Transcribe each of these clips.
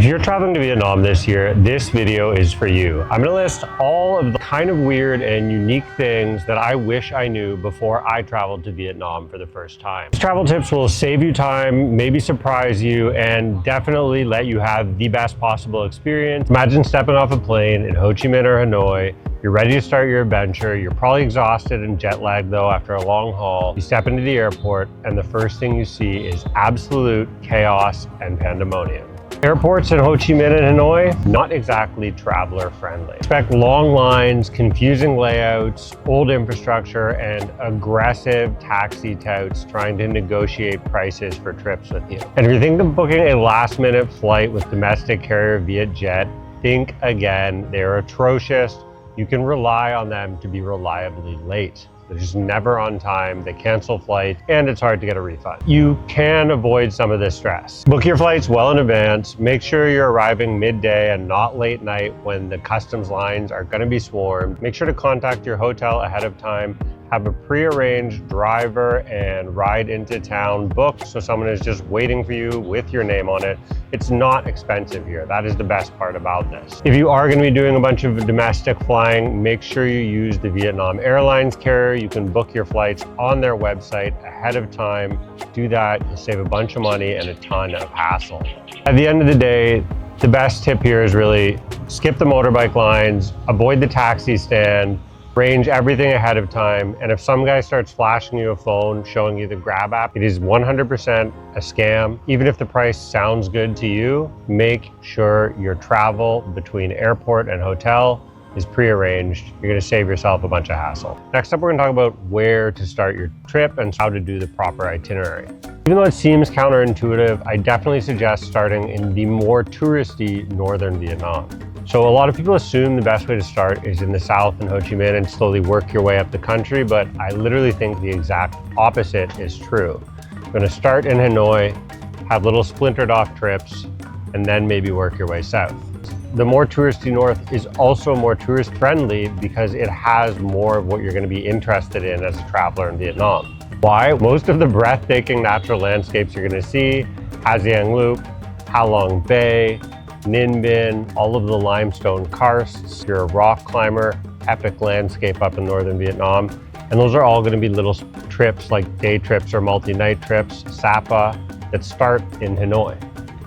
If you're traveling to Vietnam this year, this video is for you. I'm gonna list all of the kind of weird and unique things that I wish I knew before I traveled to Vietnam for the first time. These travel tips will save you time, maybe surprise you, and definitely let you have the best possible experience. Imagine stepping off a plane in Ho Chi Minh or Hanoi. You're ready to start your adventure. You're probably exhausted and jet lagged though after a long haul. You step into the airport and the first thing you see is absolute chaos and pandemonium. Airports in Ho Chi Minh and Hanoi, not exactly traveler friendly. Expect long lines, confusing layouts, old infrastructure, and aggressive taxi touts trying to negotiate prices for trips with you. And if you're thinking of booking a last minute flight with domestic carrier Vietjet, think again. They're atrocious. You can rely on them to be reliably late. They're just never on time, they cancel flights, and it's hard to get a refund. You can avoid some of this stress. Book your flights well in advance. Make sure you're arriving midday and not late night when the customs lines are gonna be swarmed. Make sure to contact your hotel ahead of time. Have a pre-arranged driver and ride into town booked so someone is just waiting for you with your name on it. It's not expensive here. That is the best part about this. If you are going to be doing a bunch of domestic flying, make sure you use the Vietnam Airlines carrier. You can book your flights on their website ahead of time. Do that, you save a bunch of money and a ton of hassle. At the end of the day, the best tip here is really skip the motorbike lines, avoid the taxi stand, arrange everything ahead of time, and if some guy starts flashing you a phone showing you the Grab app, it is 100% a scam. Even if the price sounds good to you, make sure your travel between airport and hotel is pre-arranged. You're gonna save yourself a bunch of hassle. Next up, we're gonna talk about where to start your trip and how to do the proper itinerary. Even though it seems counterintuitive, I definitely suggest starting in the more touristy northern Vietnam. So a lot of people assume the best way to start is in the south in Ho Chi Minh and slowly work your way up the country, but I literally think the exact opposite is true. You're gonna start in Hanoi, have little splintered off trips, and then maybe work your way south. The more touristy north is also more tourist friendly because it has more of what you're gonna be interested in as a traveler in Vietnam. Why? Most of the breathtaking natural landscapes you're gonna see, Ha Giang Loop, Ha Long Bay, Ninh Binh, all of the limestone karsts. If you're a rock climber, epic landscape up in northern Vietnam. And those are all gonna be little trips like day trips or multi-night trips, Sapa, that start in Hanoi.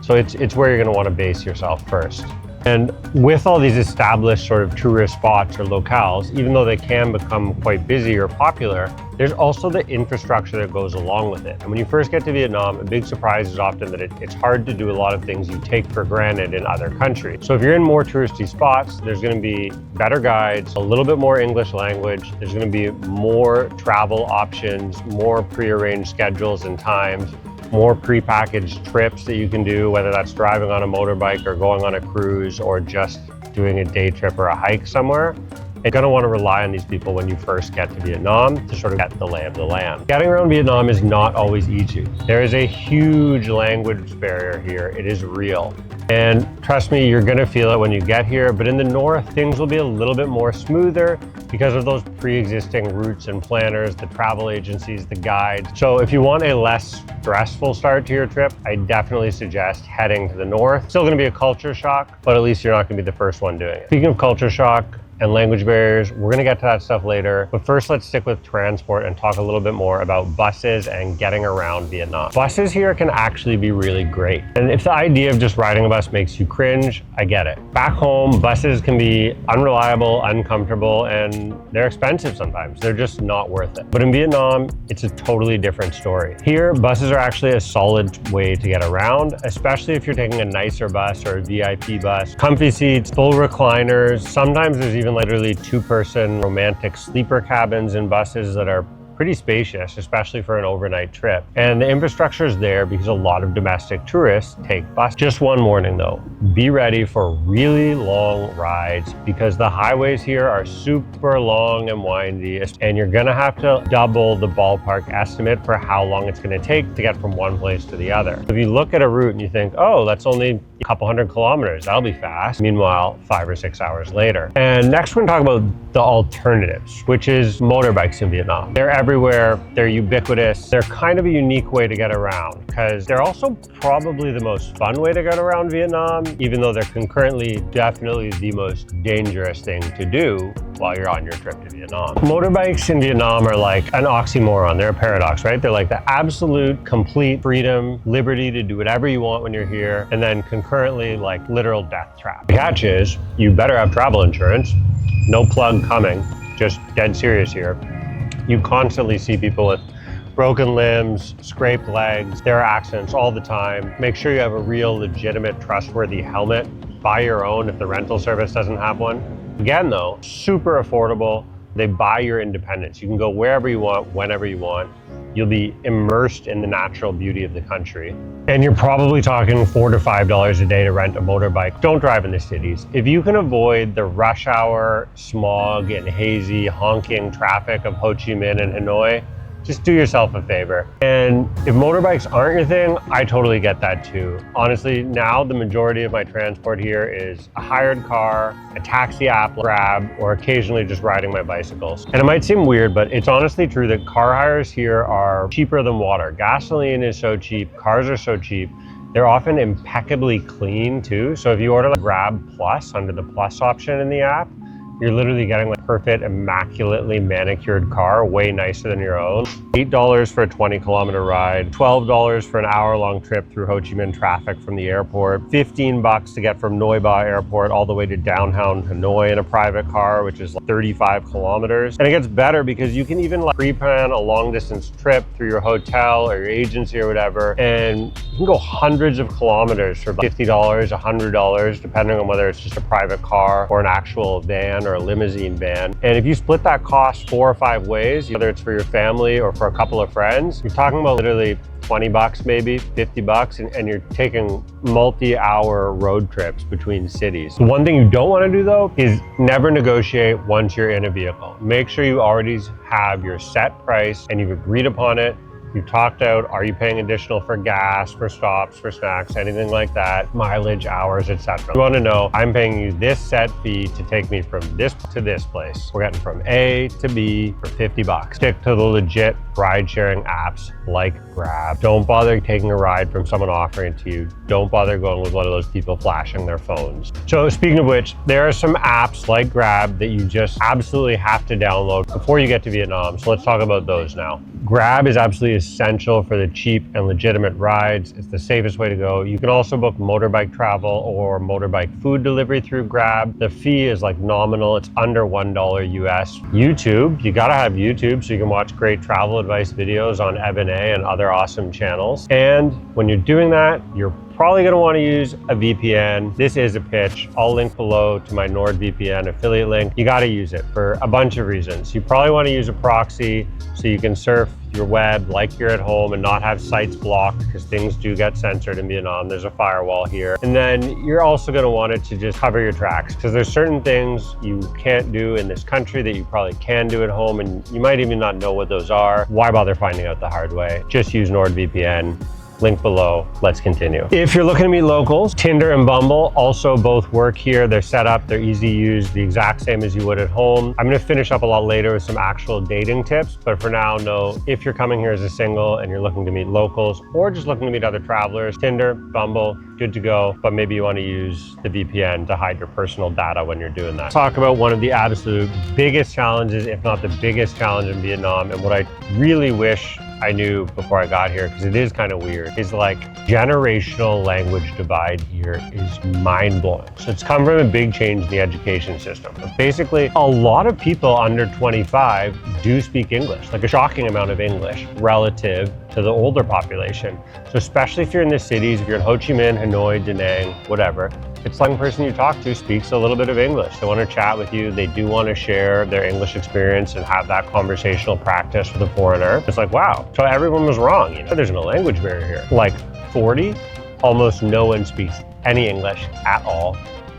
So it's where you're gonna wanna base yourself first. And with all these established sort of tourist spots or locales, even though they can become quite busy or popular, there's also the infrastructure that goes along with it. And when you first get to Vietnam, a big surprise is often that it's hard to do a lot of things you take for granted in other countries. So if you're in more touristy spots, there's gonna be better guides, a little bit more English language, there's gonna be more travel options, more pre-arranged schedules and times, more pre-packaged trips that you can do, whether that's driving on a motorbike or going on a cruise or just doing a day trip or a hike somewhere. You're gonna wanna rely on these people when you first get to Vietnam to sort of get the lay of the land. Getting around Vietnam is not always easy. There is a huge language barrier here. It is real. And trust me, you're gonna feel it when you get here, but in the north, things will be a little bit more smoother because of those pre-existing routes and planners, the travel agencies, the guides. So if you want a less stressful start to your trip, I definitely suggest heading to the north. Still gonna be a culture shock, but at least you're not gonna be the first one doing it. Speaking of culture shock, and language barriers, we're gonna get to that stuff later. But first, let's stick with transport and talk a little bit more about buses and getting around Vietnam. Buses here can actually be really great. And if the idea of just riding a bus makes you cringe, I get it. Back home, buses can be unreliable, uncomfortable, and they're expensive sometimes. They're just not worth it. But in Vietnam, it's a totally different story. Here, buses are actually a solid way to get around, especially if you're taking a nicer bus or a VIP bus. Comfy seats, full recliners, sometimes there's even literally two-person romantic sleeper cabins in buses that are pretty spacious, especially for an overnight trip. And the infrastructure is there because a lot of domestic tourists take buses. Just one warning though, be ready for really long rides because the highways here are super long and windy, and you're gonna have to double the ballpark estimate for how long it's gonna take to get from one place to the other. If you look at a route and you think, oh, that's only a couple hundred kilometers, that'll be fast. Meanwhile, 5 or 6 hours later. And next we're gonna talk about the alternatives, which is motorbikes in Vietnam. They're everywhere, they're ubiquitous. They're kind of a unique way to get around because they're also probably the most fun way to get around Vietnam, even though they're concurrently definitely the most dangerous thing to do while you're on your trip to Vietnam. Motorbikes in Vietnam are like an oxymoron. They're a paradox, right? They're like the absolute complete freedom, liberty to do whatever you want when you're here, and then concurrently like literal death trap. The catch is you better have travel insurance. No plug coming, just dead serious here. You constantly see people with broken limbs, scraped legs. There are accidents all the time. Make sure you have a real, legitimate, trustworthy helmet. Buy your own if the rental service doesn't have one. Again though, super affordable. They buy your independence. You can go wherever you want, whenever you want. You'll be immersed in the natural beauty of the country. And you're probably talking $4 to $5 a day to rent a motorbike. Don't drive in the cities. If you can avoid the rush hour, smog and hazy, honking traffic of Ho Chi Minh and Hanoi, just do yourself a favor. And if motorbikes aren't your thing, I totally get that too. Honestly, now the majority of my transport here is a hired car, a taxi app, Grab, or occasionally just riding my bicycles. And it might seem weird, but it's honestly true that car hires here are cheaper than water. Gasoline is so cheap, cars are so cheap. They're often impeccably clean too. So if you order like Grab Plus under the Plus option in the app, you're literally getting like perfect, immaculately manicured car, way nicer than your own. $8 for a 20-kilometer ride, $12 for an hour-long trip through Ho Chi Minh traffic from the airport, $15 to get from Noi Ba Airport all the way to downtown Hanoi in a private car, which is like 35 kilometers. And it gets better because you can even like pre-plan a long-distance trip through your hotel or your agency or whatever, and you can go hundreds of kilometers for $50, $100, depending on whether it's just a private car or an actual van or a limousine van. And if you split that cost 4 or 5 ways, whether it's for your family or for a couple of friends, you're talking about literally $20 maybe, $50, and you're taking multi-hour road trips between cities. The one thing you don't want to do though is never negotiate once you're in a vehicle. Make sure you already have your set price and you've agreed upon it. You've talked out, are you paying additional for gas, for stops, for snacks, anything like that, mileage, hours, etc. You want to know, I'm paying you this set fee to take me from this to this place. We're getting from A to B for $50. Stick to the legit ride-sharing apps like Grab. Don't bother taking a ride from someone offering it to you. Don't bother going with one of those people flashing their phones. So speaking of which, there are some apps like Grab that you just absolutely have to download before you get to Vietnam. So let's talk about those now. Grab is absolutely essential for the cheap and legitimate rides. It's the safest way to go. You can also book motorbike travel or motorbike food delivery through Grab. The fee is like nominal. It's under $1 US. YouTube, you gotta have YouTube so you can watch great travel advice videos on Evan A and other awesome channels. And when you're doing that, you're probably going to want to use a VPN. This is a pitch. I'll link below to my NordVPN affiliate link. You got to use it for a bunch of reasons. You probably want to use a proxy so you can surf your web like you're at home and not have sites blocked, because things do get censored in Vietnam. There's a firewall here. And then you're also going to want it to just cover your tracks, because there's certain things you can't do in this country that you probably can do at home, and you might even not know what those are. Why bother finding out the hard way? Just use NordVPN. Link below. Let's continue. If you're looking to meet locals, Tinder and Bumble also both work here. They're set up, they're easy to use, the exact same as you would at home. I'm gonna finish up a lot later with some actual dating tips, but for now, know if you're coming here as a single and you're looking to meet locals or just looking to meet other travelers, Tinder, Bumble, good to go, but maybe you want to use the VPN to hide your personal data when you're doing that. Talk about one of the absolute biggest challenges, if not the biggest challenge in Vietnam, and what I really wish I knew before I got here, because it is kind of weird, is like generational language divide here is mind-blowing. So it's come from a big change in the education system. But basically, a lot of people under 25 do speak English, like a shocking amount of English relative to the older population. So especially if you're in the cities, if you're in Ho Chi Minh, Hanoi, Da Nang, whatever, it's like the person you talk to speaks a little bit of English. They want to chat with you. They do want to share their English experience and have that conversational practice with a foreigner. It's like, wow, so everyone was wrong. You know, there's no language barrier here. Like 40, almost no one speaks any English at all.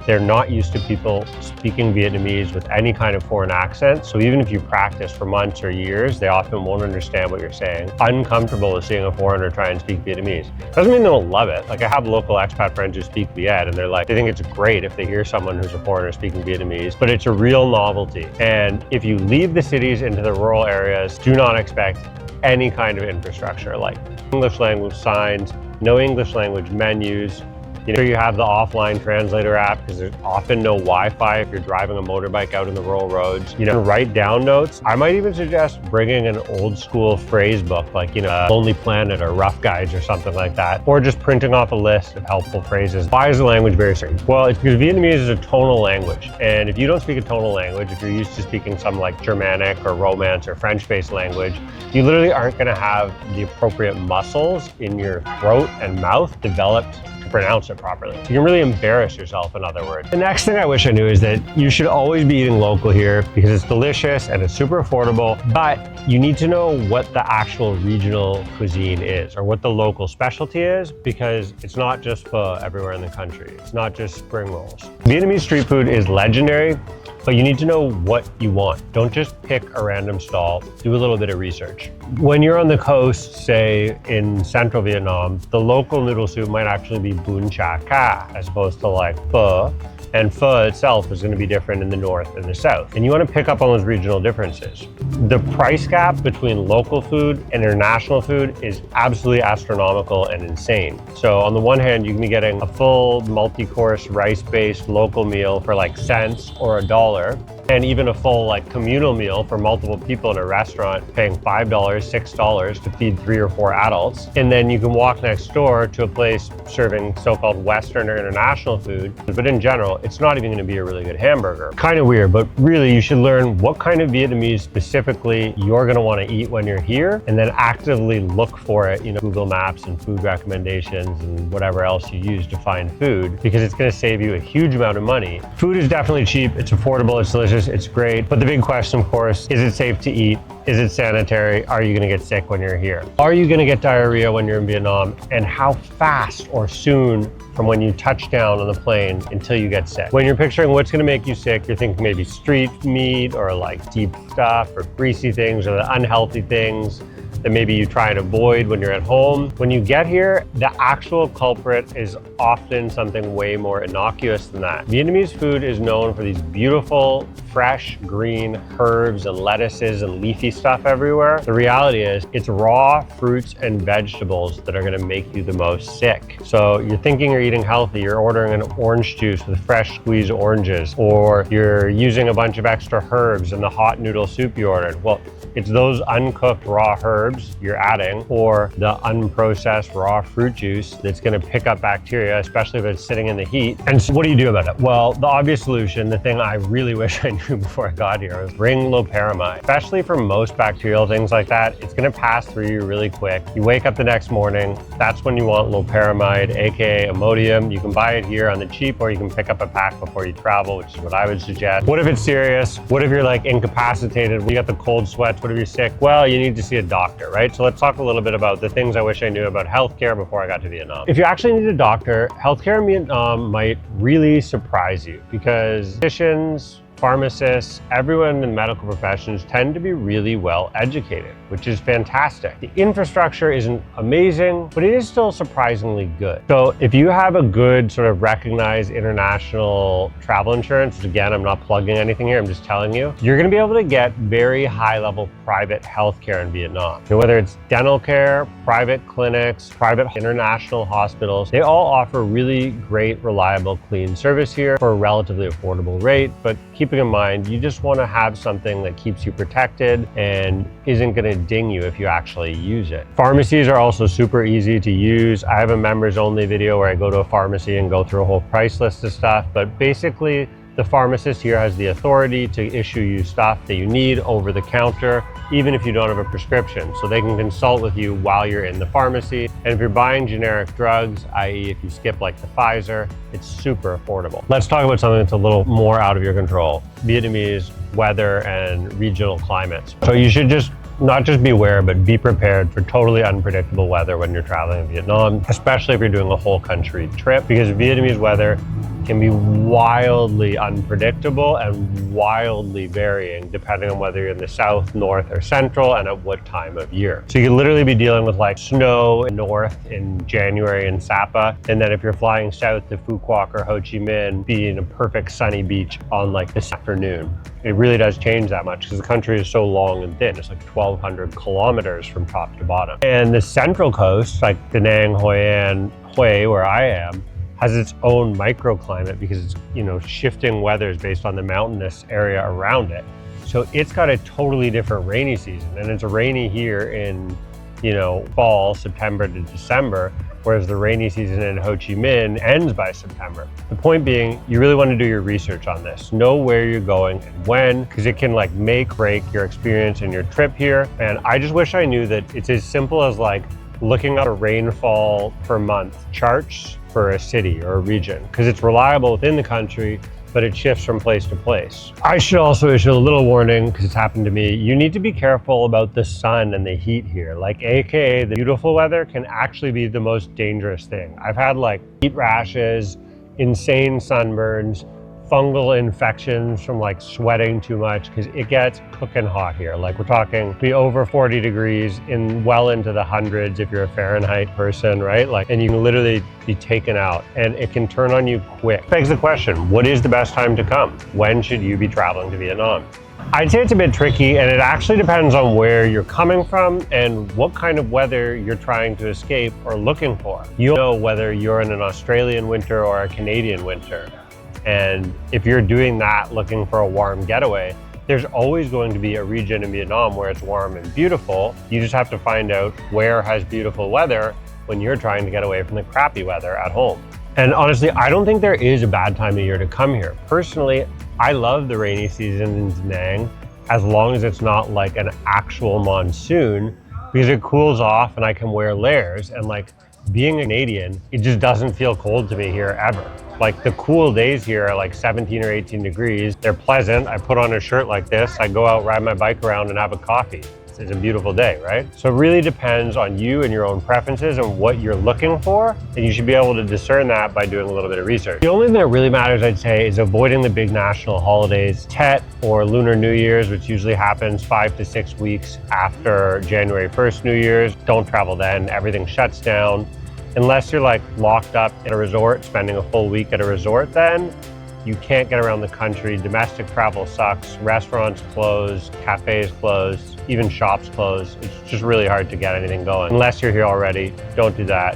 they're not used to people speaking Vietnamese with any kind of foreign accent. So even if you practice for months or years, they often won't understand what you're saying. Uncomfortable with seeing a foreigner try and speak Vietnamese. Doesn't mean they don't love it. Like I have local expat friends who speak Viet and they think it's great if they hear someone who's a foreigner speaking Vietnamese, but it's a real novelty. And if you leave the cities into the rural areas, do not expect any kind of infrastructure like English language signs, no English language menus. You have the offline translator app because there's often no Wi-Fi if you're driving a motorbike out in the rural roads. Write down notes. I might even suggest bringing an old school phrase book like, Lonely Planet or Rough Guides or something like that, or just printing off a list of helpful phrases. Why is the language very certain? Well, it's because Vietnamese is a tonal language. And if you don't speak a tonal language, if you're used to speaking some like Germanic or Romance or French-based language, you literally aren't going to have the appropriate muscles in your throat and mouth developed to pronounce it properly. You can really embarrass yourself, in other words. The next thing I wish I knew is that you should always be eating local here because it's delicious and it's super affordable, but you need to know what the actual regional cuisine is or what the local specialty is, because it's not just pho everywhere in the country. It's not just spring rolls. Vietnamese street food is legendary, but you need to know what you want. Don't just pick a random stall, do a little bit of research. When you're on the coast, say in central Vietnam, the local noodle soup might actually be bún chả cá as opposed to like pho. And pho itself is going to be different in the north and the south. And you want to pick up on those regional differences. The price gap between local food and international food is absolutely astronomical and insane. So on the one hand, you can be getting a full multi-course rice-based local meal for like cents or $1. And even a full like communal meal for multiple people in a restaurant paying $5, $6 to feed 3 or 4 adults. And then you can walk next door to a place serving so-called Western or international food. But in general, it's not even going to be a really good hamburger. Kind of weird, but really you should learn what kind of Vietnamese specifically you're going to want to eat when you're here, and then actively look for it, Google Maps and food recommendations and whatever else you use to find food, because it's going to save you a huge amount of money. Food is definitely cheap, it's affordable, it's delicious. It's great. But the big question, of course, is it safe to eat? Is it sanitary? Are you going to get sick when you're here? Are you going to get diarrhea when you're in Vietnam? And how fast or soon from when you touch down on the plane until you get sick? When you're picturing what's going to make you sick, you're thinking maybe street meat or like deep stuff or greasy things or the unhealthy things that maybe you try and avoid when you're at home. When you get here, the actual culprit is often something way more innocuous than that. Vietnamese food is known for these beautiful, fresh, green herbs and lettuces and leafy stuff everywhere. The reality is it's raw fruits and vegetables that are gonna make you the most sick. So you're thinking you're eating healthy, you're ordering an orange juice with fresh squeezed oranges, or you're using a bunch of extra herbs in the hot noodle soup you ordered. Well, it's those uncooked raw herbs you're adding, or the unprocessed raw fruit juice that's going to pick up bacteria, especially if it's sitting in the heat. And so what do you do about it? Well, the obvious solution, the thing I really wish I knew before I got here, is bring loperamide. Especially for most bacterial things like that, it's going to pass through you really quick. You wake up the next morning, that's when you want loperamide, aka Imodium. You can buy it here on the cheap, or you can pick up a pack before you travel, which is what I would suggest. What if it's serious? What if you're like incapacitated? You got the cold sweats? What if you're sick? Well, you need to see a doctor, right? So let's talk a little bit about the things I wish I knew about healthcare before I got to Vietnam. If you actually need a doctor, healthcare in Vietnam might really surprise you, because physicians, pharmacists, everyone in medical professions tend to be really well educated, which is fantastic. The infrastructure isn't amazing, but it is still surprisingly good. So if you have a good sort of recognized international travel insurance, which again, I'm not plugging anything here, I'm just telling you, you're gonna be able to get very high level private healthcare in Vietnam. Whether it's dental care, private clinics, private international hospitals, they all offer really great, reliable, clean service here for a relatively affordable rate. But keeping in mind, you just want to have something that keeps you protected and isn't going to ding you if you actually use it. Pharmacies are also super easy to use. I have a members only video where I go to a pharmacy and go through a whole price list of stuff, but basically the pharmacist here has the authority to issue you stuff that you need over the counter, even if you don't have a prescription. So they can consult with you while you're in the pharmacy. And if you're buying generic drugs, i.e. if you skip like the Pfizer, it's super affordable. Let's talk about something that's a little more out of your control: Vietnamese weather and regional climates. So you should not just be aware, but be prepared for totally unpredictable weather when you're traveling in Vietnam, especially if you're doing a whole country trip, because Vietnamese weather can be wildly unpredictable and wildly varying depending on whether you're in the south, north, or central and at what time of year. So you could literally be dealing with like snow north in January in Sapa, and then if you're flying south to Phu Quoc or Ho Chi Minh, be in a perfect sunny beach on like this afternoon. It really does change that much because the country is so long and thin. It's like 1,200 kilometers from top to bottom. And the central coast, like Da Nang, Hoi An, Hue, where I am, has its own microclimate because it's, you know, shifting weathers based on the mountainous area around it. So it's got a totally different rainy season, and it's rainy here in, you know, fall, September to December, whereas the rainy season in Ho Chi Minh ends by September. The point being, you really want to do your research on this. Know where you're going and when, because it can like make, break your experience and your trip here. And I just wish I knew that it's as simple as like looking at a rainfall per month charts for a city or a region, because it's reliable within the country, but it shifts from place to place. I should also issue a little warning, because it's happened to me. You need to be careful about the sun and the heat here. Like AKA, the beautiful weather can actually be the most dangerous thing. I've had like heat rashes, insane sunburns, fungal infections from like sweating too much, because it gets cooking hot here. Like we're talking be over 40 degrees in well into the hundreds if you're a Fahrenheit person, right? Like, and you can literally be taken out and it can turn on you quick. Begs the question, what is the best time to come? When should you be traveling to Vietnam? I'd say it's a bit tricky, and it actually depends on where you're coming from and what kind of weather you're trying to escape or looking for. You'll know whether you're in an Australian winter or a Canadian winter. And if you're doing that, looking for a warm getaway, there's always going to be a region in Vietnam where it's warm and beautiful. You just have to find out where has beautiful weather when you're trying to get away from the crappy weather at home. And honestly, I don't think there is a bad time of year to come here. Personally, I love the rainy season in Da Nang, as long as it's not like an actual monsoon, because it cools off and I can wear layers. And like being a Canadian, it just doesn't feel cold to me here ever. Like the cool days here are like 17 or 18 degrees. They're pleasant. I put on a shirt like this. I go out, ride my bike around and have a coffee. It's a beautiful day, right? So it really depends on you and your own preferences and what you're looking for. And you should be able to discern that by doing a little bit of research. The only thing that really matters, I'd say, is avoiding the big national holidays, Tet or Lunar New Year's, which usually happens 5 to 6 weeks after January 1st New Year's. Don't travel then. Everything shuts down. Unless you're like locked up at a resort, spending a full week at a resort, then you can't get around the country. Domestic travel sucks. Restaurants close, cafes close, even shops close. It's just really hard to get anything going. Unless you're here already, don't do that.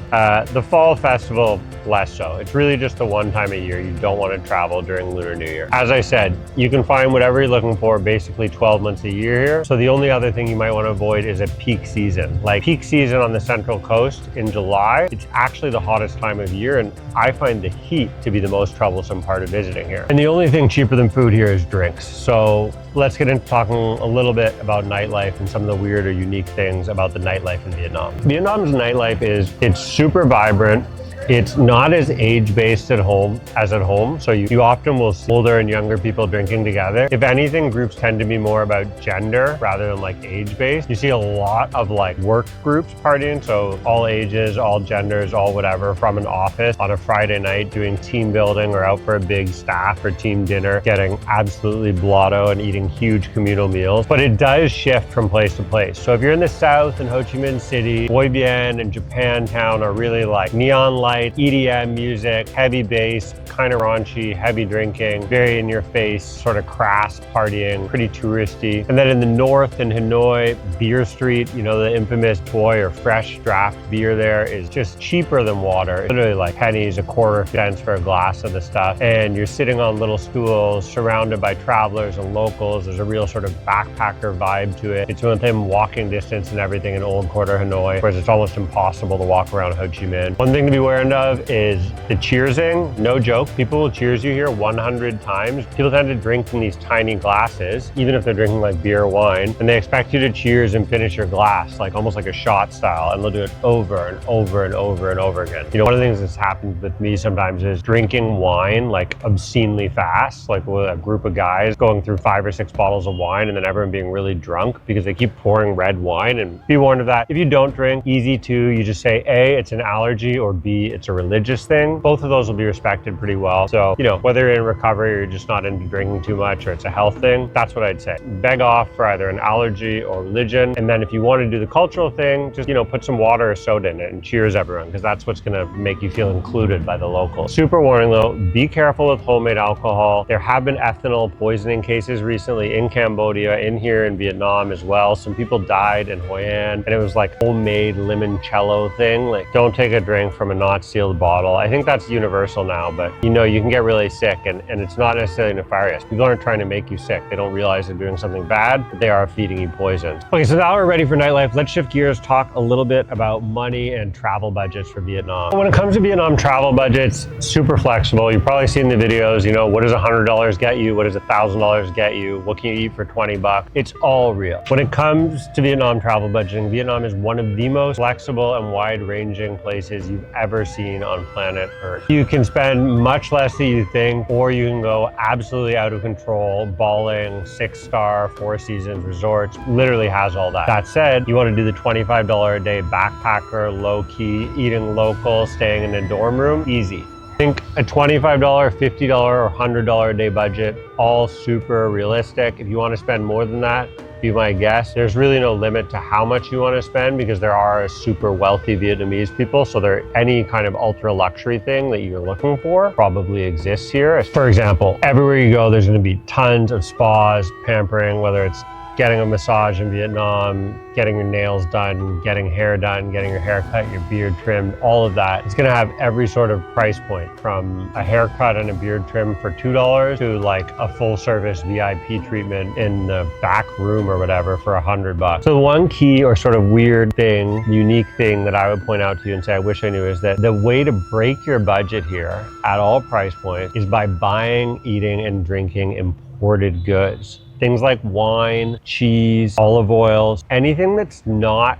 The fall festival, less so. It's really just the one time a year you don't want to travel during Lunar New Year. As I said, you can find whatever you're looking for basically 12 months a year here. So the only other thing you might want to avoid is a peak season. Like peak season on the Central Coast in July, it's actually the hottest time of year, and I find the heat to be the most troublesome part of visiting here. And the only thing cheaper than food here is drinks. So let's get into talking a little bit about nightlife and some of the weird or unique things about the nightlife in Vietnam. Vietnam's nightlife it's super vibrant. It's not as age-based at home as at home, so you often will see older and younger people drinking together. If anything, groups tend to be more about gender rather than like age-based. You see a lot of like work groups partying, so all ages, all genders, all whatever, from an office on a Friday night doing team building or out for a big staff or team dinner, getting absolutely blotto and eating huge communal meals. But it does shift from place to place. So if you're in the south in Ho Chi Minh City, Voi Bien and Japantown are really like neon lights, EDM music, heavy bass, kind of raunchy, heavy drinking, very in your face, sort of crass partying, pretty touristy. And then in the north in Hanoi, Beer Street, you know, the infamous Toy or fresh draft beer there is just cheaper than water. Literally like pennies, a quarter cents for a glass of the stuff. And you're sitting on little stools surrounded by travelers and locals. There's a real sort of backpacker vibe to it. It's within walking distance and everything in Old Quarter Hanoi, whereas it's almost impossible to walk around Ho Chi Minh. One thing to be aware of is the cheersing. No joke, people will cheers you here 100 times. People tend to drink in these tiny glasses, even if they're drinking like beer or wine, and they expect you to cheers and finish your glass, like almost like a shot style, and they'll do it over and over and over and over again. You know, one of the things that's happened with me sometimes is drinking wine like obscenely fast, like with a group of guys going through 5 or 6 bottles of wine and then everyone being really drunk because they keep pouring red wine. And be warned of that. If you don't drink, easy to, you just say A, it's an allergy, or B, it's a religious thing. Both of those will be respected pretty well. So, you know, whether you're in recovery or you're just not into drinking too much or it's a health thing, that's what I'd say. Beg off for either an allergy or religion. And then if you want to do the cultural thing, just, you know, put some water or soda in it and cheers everyone, because that's what's going to make you feel included by the locals. Super warning though, be careful with homemade alcohol. There have been ethanol poisoning cases recently in Cambodia, in here in Vietnam as well. Some people died in Hoi An, and it was like homemade limoncello thing. Like, don't take a drink from a not sealed bottle. I think that's universal now, but you know, you can get really sick, and it's not necessarily nefarious. People aren't trying to make you sick. They don't realize they're doing something bad, but they are feeding you poison. Okay, so now we're ready for nightlife. Let's shift gears, talk a little bit about money and travel budgets for Vietnam. When it comes to Vietnam travel budgets, super flexible. You've probably seen the videos, you know, what does $100 get you? What does $1,000 get you? What can you eat for 20 bucks? It's all real. When it comes to Vietnam travel budgeting, Vietnam is one of the most flexible and wide-ranging places you've ever seen on planet Earth. You can spend much less than you think, or you can go absolutely out of control, balling, 6-star, Four Seasons resorts, literally has all that. That said, you want to do the $25 a day backpacker, low-key, eating local, staying in a dorm room, easy. I think a $25, $50, or $100 a day budget, all super realistic. If you want to spend more than that, be my guest. There's really no limit to how much you want to spend, because there are super wealthy Vietnamese people. So any kind of ultra luxury thing that you're looking for probably exists here. For example, everywhere you go, there's going to be tons of spas, pampering, whether it's getting a massage in Vietnam, getting your nails done, getting hair done, getting your hair cut, your beard trimmed, all of that. It's gonna have every sort of price point, from a haircut and a beard trim for $2 to like a full service VIP treatment in the back room or whatever for $100. So one key or sort of weird thing, unique thing that I would point out to you and say I wish I knew is that the way to break your budget here at all price points is by buying, eating, and drinking imported goods. Things like wine, cheese, olive oils, anything that's not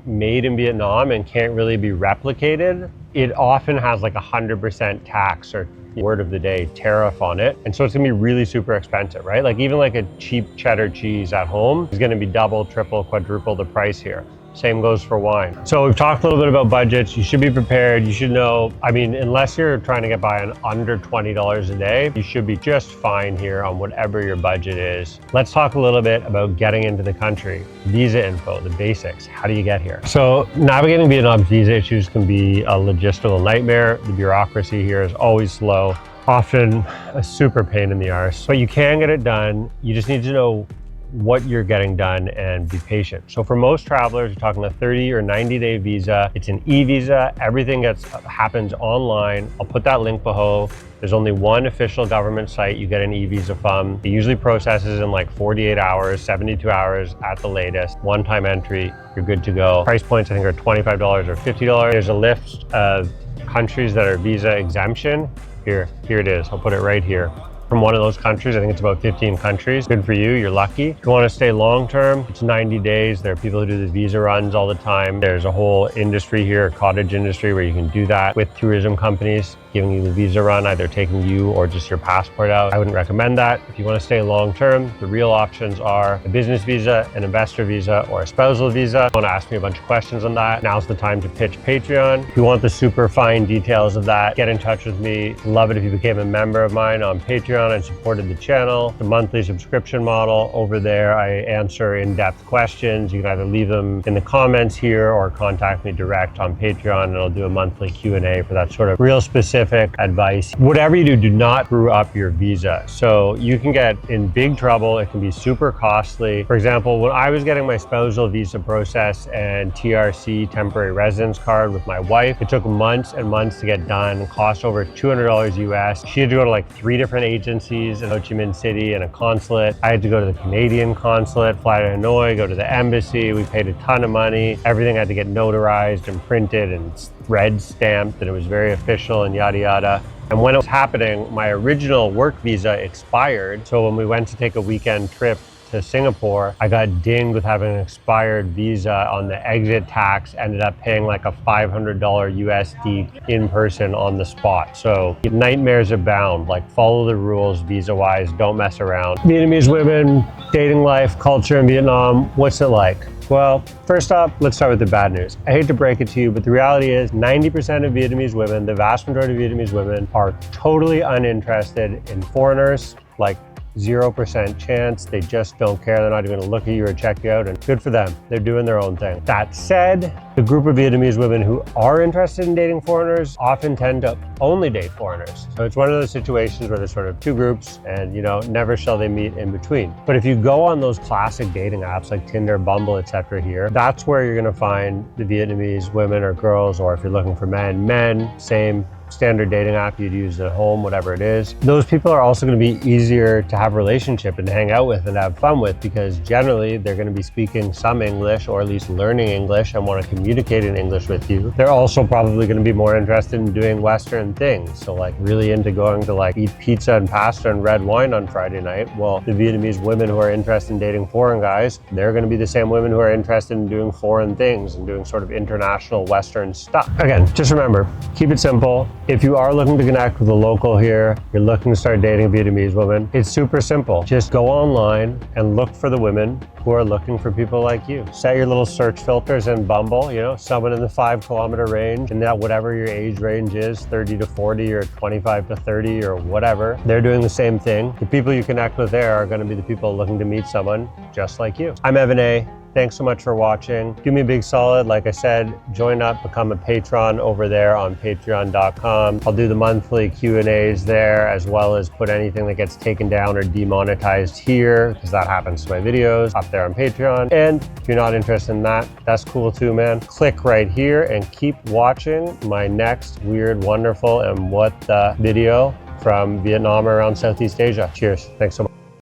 made in Vietnam and can't really be replicated, it often has like 100% tax or word of the day tariff on it. And so it's gonna be really super expensive, right? Like even like a cheap cheddar cheese at home is gonna be double, triple, quadruple the price here. Same goes for wine. So we've talked a little bit about budgets. You should be prepared. You should know, I mean, unless you're trying to get by on under $20 a day, you should be just fine here on whatever your budget is. Let's talk a little bit about getting into the country. Visa info, the basics. How do you get here? So navigating Vietnam's visa issues can be a logistical nightmare. The bureaucracy here is always slow, often a super pain in the arse, but you can get it done. You just need to know what you're getting done and be patient. So for most travelers, you're talking a 30 or 90-day visa. It's an e-visa. Everything happens online. I'll put that link below. There's only one official government site you get an e-visa from. It usually processes in like 48 hours, 72 hours at the latest. One-time entry, you're good to go. Price points I think are $25 or $50. There's a list of countries that are visa exemption. Here it is. I'll put it right here. From one of those countries, I think it's about 15 countries. Good for you, you're lucky. If you want to stay long-term, it's 90 days. There are people who do the visa runs all the time. There's a whole industry here, cottage industry, where you can do that with tourism companies giving you the visa run, either taking you or just your passport out. I wouldn't recommend that. If you want to stay long-term, the real options are a business visa, an investor visa, or a spousal visa. If you want to ask me a bunch of questions on that, now's the time to pitch Patreon. If you want the super fine details of that, get in touch with me. Love it if you became a member of mine on Patreon and supported the channel. The monthly subscription model over there, I answer in-depth questions. You can either leave them in the comments here or contact me direct on Patreon, and I'll do a monthly Q&A for that sort of real specific advice. Whatever you do, do not screw up your visa. So you can get in big trouble. It can be super costly. For example, when I was getting my spousal visa process and TRC, temporary residence card, with my wife, it took months and months to get done. It cost over $200 US. She had to go to like 3 different agencies in Ho Chi Minh City and a consulate. I had to go to the Canadian consulate, fly to Hanoi, go to the embassy. We paid a ton of money. Everything had to get notarized and printed and red stamped, and it was very official and yada yada. And when it was happening, my original work visa expired. So when we went to take a weekend trip to Singapore, I got dinged with having an expired visa on the exit tax, ended up paying like a $500 USD in person on the spot. So nightmares abound. Like, follow the rules visa-wise, don't mess around. Vietnamese women, dating life, culture in Vietnam, what's it like? Well, first off, let's start with the bad news. I hate to break it to you, but the reality is 90% of Vietnamese women, the vast majority of Vietnamese women, are totally uninterested in foreigners, like 0% chance. They just don't care. They're not even gonna look at you or check you out, and good for them. They're doing their own thing. That said, the group of Vietnamese women who are interested in dating foreigners often tend to only date foreigners. So it's one of those situations where there's sort of two groups and, you know, never shall they meet in between. But if you go on those classic dating apps like Tinder, Bumble, etc. here, that's where you're gonna find the Vietnamese women or girls, or if you're looking for men, same standard dating app you'd use at home, whatever it is. Those people are also going to be easier to have a relationship and to hang out with and have fun with, because generally they're going to be speaking some English, or at least learning English, and want to communicate in English with you. They're also probably going to be more interested in doing Western things. So like really into going to like eat pizza and pasta and red wine on Friday night. Well, the Vietnamese women who are interested in dating foreign guys, they're going to be the same women who are interested in doing foreign things and doing sort of international Western stuff. Again, just remember, keep it simple. If you are looking to connect with a local here, you're looking to start dating a Vietnamese woman, it's super simple. Just go online and look for the women who are looking for people like you. Set your little search filters in Bumble, you know, someone in the 5-kilometer range, and that whatever your age range is, 30 to 40 or 25 to 30 or whatever, they're doing the same thing. The people you connect with there are going to be the people looking to meet someone just like you. I'm Evan A. Thanks so much for watching. Do me a big solid. Like I said, join up, become a patron over there on patreon.com. I'll do the monthly Q&As there, as well as put anything that gets taken down or demonetized here, because that happens to my videos up there on Patreon. And if you're not interested in that, that's cool too, man. Click right here and keep watching my next weird, wonderful, and what the video from Vietnam or around Southeast Asia. Cheers. Thanks so much.